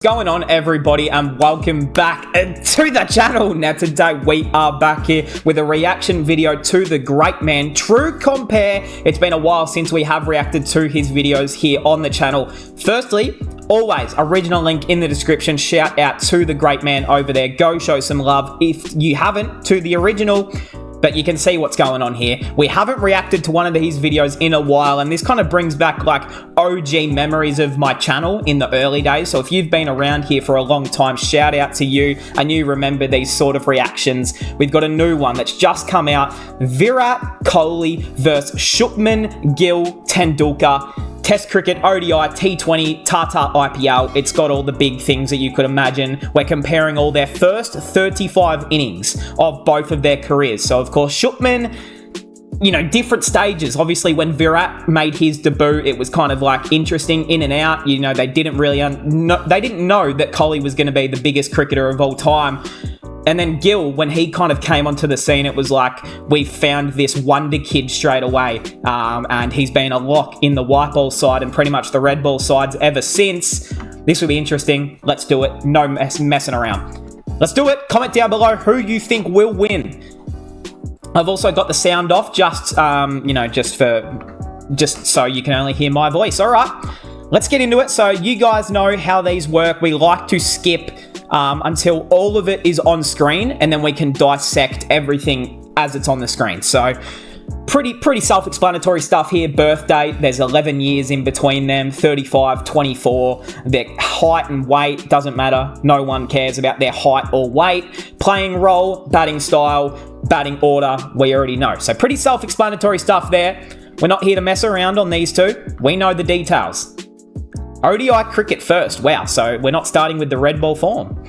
Going on, everybody, and welcome back to the channel. Now today we are back here with a reaction video to the great man True Compare. It's been a while since we have reacted to his videos here on the channel. Firstly, always original link in the description. Shout out to the great man over there. Go show some love if you haven't to the original. But you can see what's going on here. We haven't reacted to one of his videos in a while, and this kind of brings back like OG memories of my channel in the early days. So if you've been around here for a long time, shout out to you and you remember these sort of reactions. We've got a new one that's just come out. Virat Kohli versus Shubman Gill Tendulkar. Test cricket, ODI, T20, Tata IPL. It's got all the big things that you could imagine. We're comparing all their first 35 innings of both of their careers. So, of course, Shubman, you know, different stages. Obviously, when Virat made his debut, it was kind of like interesting, in and out. You know, they didn't really they didn't know that Kohli was going to be the biggest cricketer of all time. And then Gill, when he kind of came onto the scene, it was like we found this wonder kid straight away. And he's been a lock in the white ball side and pretty much the red ball sides ever since. This will be interesting. Let's do it. No messing around. Let's do it. Comment down below who you think will win. I've also got the sound off just, you know, just so you can only hear my voice. All right, let's get into it. So you guys know how these work. We like to skip until all of it is on screen, and then we can dissect everything as it's on the screen. So pretty self-explanatory stuff here. Birthday, there's 11 years in between them, 35, 24. Their height and weight doesn't matter. No one cares about their height or weight. Playing role, batting style, batting order, we already know. So pretty self-explanatory stuff there. We're not here to mess around on these two. We know the details. ODI cricket first. Wow, so we're not starting with the red ball form.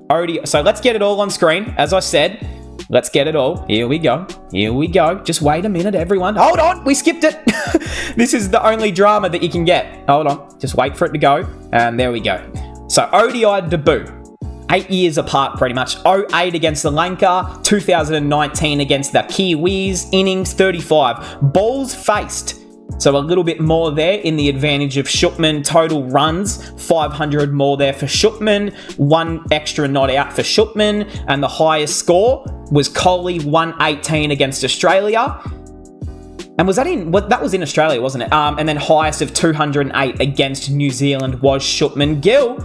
ODI. So let's get it all on screen. As I said, let's get it all. Here we go. Here we go. Just wait a minute, everyone. Hold on, we skipped it. This is the only drama that you can get. Hold on, just wait for it to go. And there we go. So ODI debut. 8 years apart, pretty much. 08 against Sri Lanka, 2019 against the Kiwis. Innings 35. Balls faced. So a little bit more there in the advantage of Shubman. Total runs, 500 more there for Shubman. One extra not out for Shubman. And the highest score was Kohli, 118 against Australia. And was that that was in Australia, wasn't it? And then highest of 208 against New Zealand was Shubman Gill.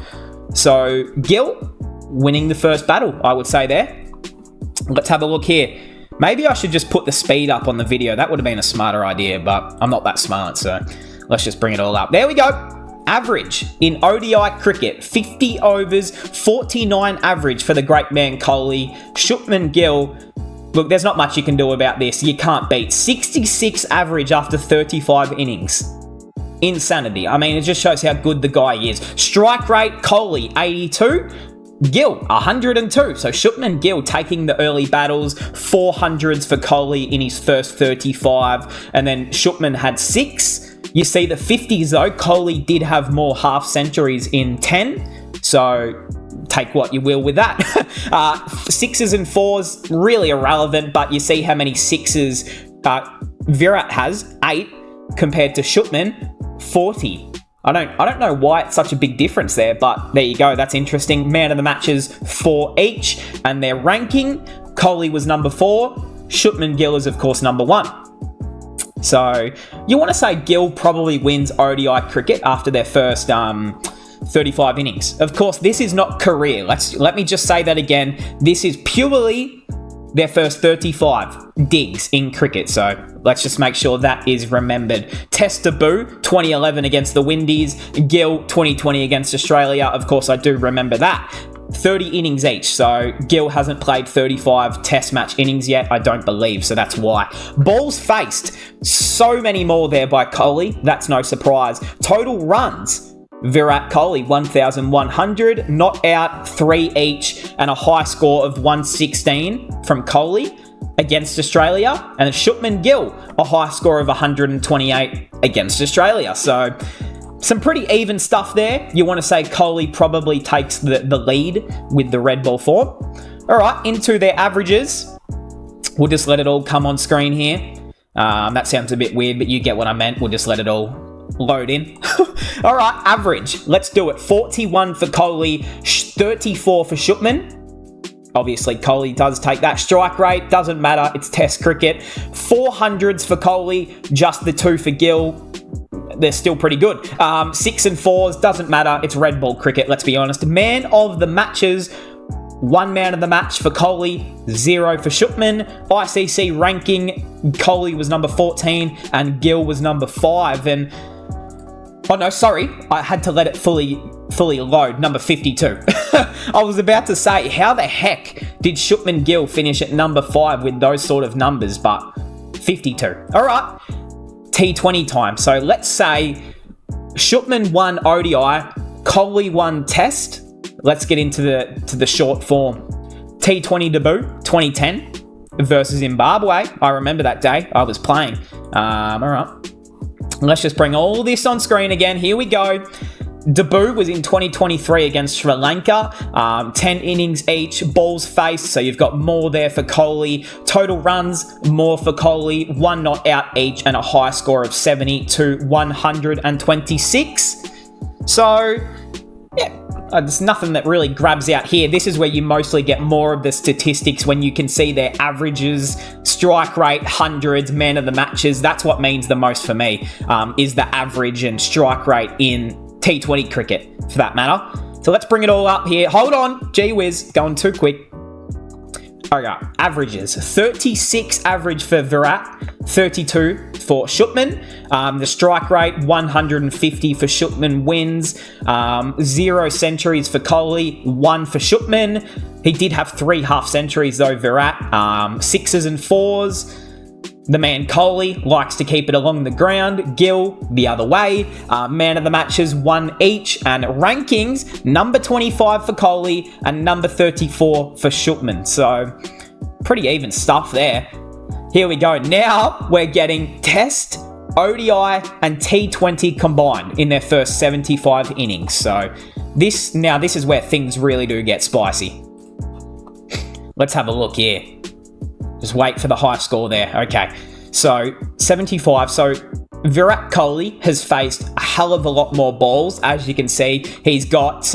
So Gill winning the first battle, I would say there. Let's have a look here. Maybe I should just put the speed up on the video. That would have been a smarter idea, but I'm not that smart, so let's just bring it all up. There we go. Average in ODI cricket, 50 overs, 49 average for the great man Kohli. Shubman Gill, look, there's not much you can do about this. You can't beat 66 average after 35 innings. Insanity. I mean, it just shows how good the guy is. Strike rate, Kohli, 82. Gill, 102. So Shubman Gill taking the early battles, 400s for Kohli in his first 35, and then Shubman had 6. You see the 50s though, Kohli did have more half centuries in 10, so take what you will with that. 6s and 4s, really irrelevant, but you see how many 6s Virat has, 8, compared to Shubman, 40. I don't know why it's such a big difference there, but there you go. That's interesting. Man of the matches for each, and their ranking. Kohli was number 4. Shubman Gill is, of course, number 1. So you want to say Gill probably wins ODI cricket after their first 35 innings. Of course, this is not career. Let me just say that again. This is purely their first 35 digs in cricket. So let's just make sure that is remembered. Test debut, 2011 against the Windies. Gill, 2020 against Australia. Of course, I do remember that. 30 innings each. So Gill hasn't played 35 test match innings yet, I don't believe. So that's why. Balls faced, so many more there by Kohli. That's no surprise. Total runs. Virat Kohli, 1,100, not out, 3 each, and a high score of 116 from Kohli against Australia, and Shubman Gill, a high score of 128 against Australia. So some pretty even stuff there. You want to say Kohli probably takes the lead with the red ball form. All right, into their averages. We'll just let it all come on screen here. That sounds a bit weird, but you get what I meant. We'll just let it all load in. All right, average. Let's do it. 41 for Kohli, 34 for Shubman. Obviously, Kohli does take that. Strike rate, doesn't matter. It's Test cricket. 400s for Kohli, just the 2 for Gill. They're still pretty good. 6 and 4s, doesn't matter. It's red ball cricket, let's be honest. Man of the matches, 1 man of the match for Kohli, 0 for Shubman. ICC ranking, Kohli was number 14 and Gill was number 5. And oh no, sorry, I had to let it fully load. Number 52. I was about to say, how the heck did Shubman Gill finish at number 5 with those sort of numbers? But 52. All right, T20 time. So let's say Shubman won ODI, Kohli won Test. Let's get into the short form. T20 debut, 2010 versus Zimbabwe. I remember that day. I was playing. All right. Let's just bring all this on screen again. Here we go. Debut was in 2023 against Sri Lanka. 10 innings each, balls faced, so you've got more there for Kohli. Total runs, more for Kohli. 1 not out each and a high score of 70 to 126. So, yeah. There's nothing that really grabs out here. This is where you mostly get more of the statistics when you can see their averages, strike rate, hundreds, man of the matches. That's what means the most for me, is the average and strike rate in T20 cricket, for that matter. So let's bring it all up here. Hold on. Gee whiz, going too quick. Okay, averages. 36 average for Virat, 32 for Shubman. The strike rate, 150 for Shubman wins. 0 centuries for Kohli, 1 for Shubman. He did have 3 half centuries though, Virat. 6s and 4s. The man Kohli likes to keep it along the ground. Gill, the other way. Man of the matches, 1 each. And rankings, number 25 for Kohli and number 34 for Shubman. So, pretty even stuff there. Here we go. Now, we're getting Test, ODI, and T20 combined in their first 75 innings. So, this is where things really do get spicy. Let's have a look here. Just wait for the high score there. Okay, so 75. So Virat Kohli has faced a hell of a lot more balls. As you can see, he's got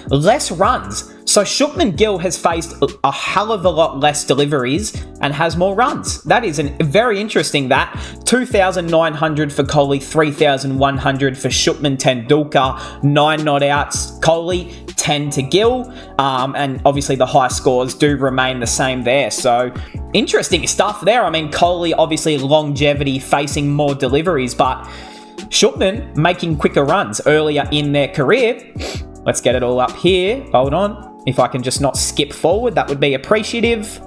less runs. So Shubman Gill has faced a hell of a lot less deliveries and has more runs. That is very interesting, that. 2,900 for Kohli, 3,100 for Shubman Tendulkar, 9 not outs. Kohli, 10 to Gill, and obviously the high scores do remain the same there. So interesting stuff there. I mean, Kohli obviously longevity, facing more deliveries, but Shubman making quicker runs earlier in their career. Let's get it all up here. Hold on. If I can just not skip forward, that would be appreciative.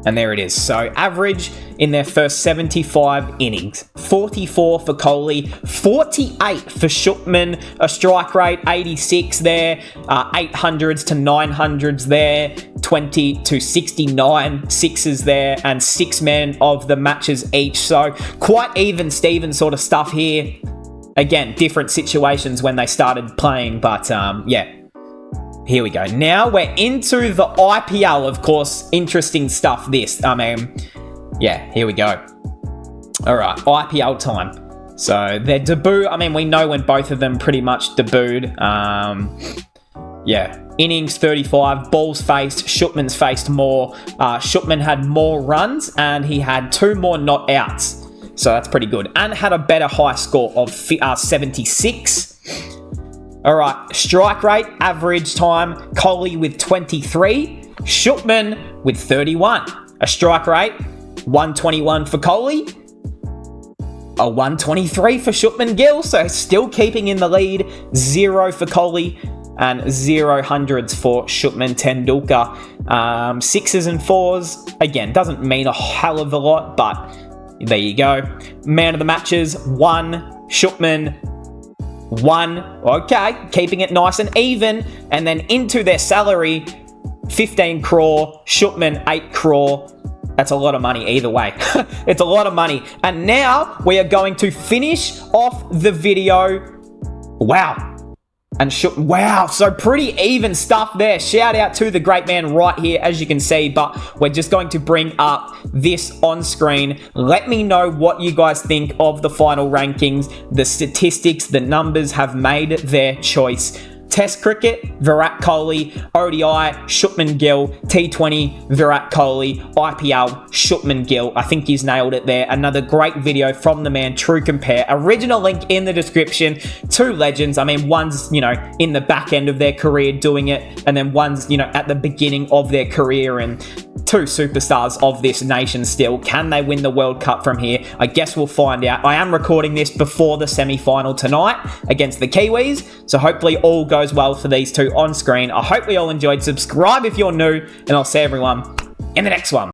And there it is. So average in their first 75 innings. 44 for Kohli, 48 for Shubman, a strike rate, 86 there, 800s to 900s there, 20 to 69, 6s there, and 6 men of the matches each. So quite even Steven sort of stuff here. Again, different situations when they started playing, but yeah. Here we go. Now we're into the IPL, of course. Interesting stuff, this. I mean, yeah, here we go. All right, IPL time. So their debut, I mean, we know when both of them pretty much debuted. Yeah, innings 35, balls faced, Shubman's faced more. Shubman had more runs and he had 2 more not outs. So that's pretty good. And had a better high score of 76. All right, strike rate, average time, Kohli with 23, Shubman with 31. A strike rate, 121 for Kohli, a 123 for Shubman Gill, so still keeping in the lead, 0 for Kohli, and 0 hundreds for Shubman Tendulkar. 6s and 4s, again, doesn't mean a hell of a lot, but there you go. Man of the matches, 1, Shubman, 1, okay, keeping it nice and even. And then into their salary, 15 crore, Shubman 8 crore. That's a lot of money either way. It's a lot of money. And now we are going to finish off the video. Wow. and wow, so pretty even stuff there. Shout out to the great man right here, as you can see, but we're just going to bring up this on screen. Let me know what you guys think of the final rankings. The statistics, the numbers have made their choice. Test cricket, Virat Kohli. ODI, Shubman Gill. T20, Virat Kohli. IPL, Shubman Gill. I think he's nailed it there. Another great video from the man, True Compare. Original link in the description. Two legends. I mean, one's, in the back end of their career doing it, and then one's, at the beginning of their career, and two superstars of this nation still. Can they win the World Cup from here? I guess we'll find out. I am recording this before the semi-final tonight against the Kiwis, so hopefully all goes well for these two on screen. I hope we all enjoyed. Subscribe if you're new, and I'll see everyone in the next one.